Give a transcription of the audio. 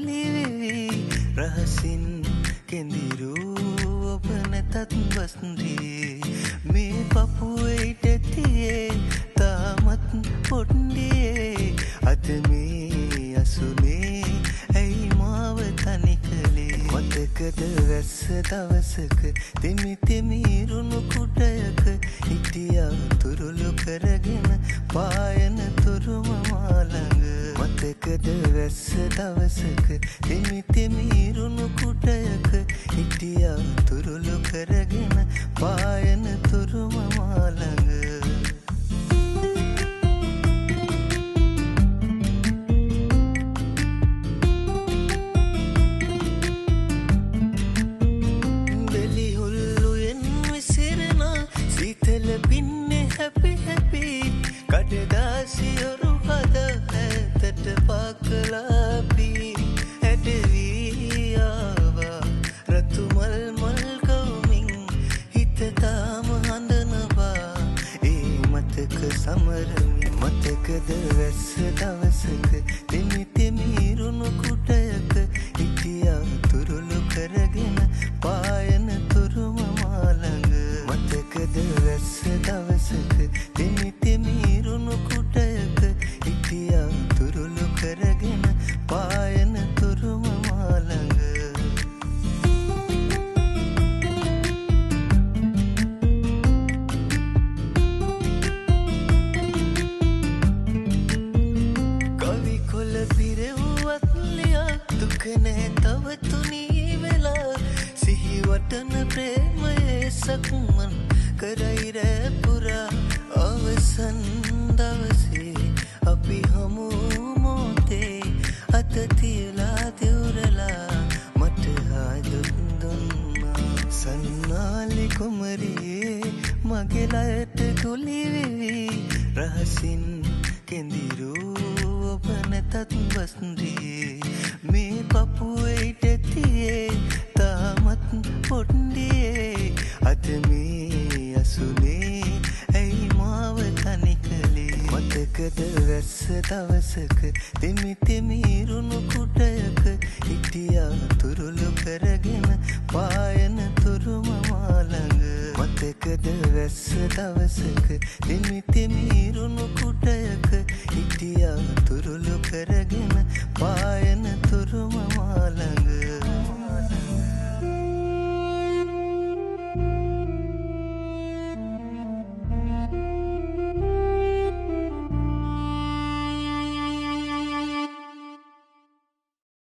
තුලි වෙවි රහසින් කෙඳිරූ ඔබ නැතත් වස්න්දී මේ පපුවේ ඉටතියේ තාමත් පොඩ්ඩියේ අද මේ අසුනේ ඇයි මාව තනි කළේ මතකද වැස්ස දවසක තෙමි තෙමිරුණු කුටයක හිටියා තුරුළු කරගෙන පායන තුරුම මාළඟ මතකද වැස්ස දවසක තෙමි තෙමිරුණු කුටයක හිටියා තුරුළු කරගෙන පායන තුරුම මාළඟ කඩදාසියොරු හද ඇතට පාකලාපී ඇඩවීආවා රතුමල් මල් කවමින් හිත තාම හඳනවා ඒ මතක සමරමි මතකද වැස්ස දවසක තෙමි තෙමිරුණු කුටයක හිටියා තුරුළු කරගෙන පායන තුරුම මාළඟ මතකද වැස්ස දවසක තෙමි තෙමිරුණු කුටයක හිටියා තුරුළු කරගෙන පායන තුරුම මාළඟ කවි කොළ පිරෙව්වත් ලියා දුක නෑ තව තුනී වෙලා සිහි වටන ප්‍රේමයේ සක්මන් කරයි රෑ පුරා අවසන් දවසේ අපි හමු මොතේ අත තියලා දෙවරලා මට හාදුත් දුන්නා සන්නාලි කුමරියේ මගේ ලයට තුලි වෙවි රහසින් කෙඳිරූ ඔබ නැතත් වස්න්දී මේ පපුවේ ඉටතියේ තාමත් පොඩ්ඩියේ අද මේ අසුනේ ඇයි මාව තනි කළේ මතකද වැස්ස දවසක තෙමි තෙමිරුණු කුටයක හිටියා තුරුළු කරගෙන පායන තුරුම මාළඟ මතකද වැස්ස දවසක තෙමි තෙමිරුණු කුටයක හිටියා තුරුළු කරගෙන පායන තුරුම මාළඟ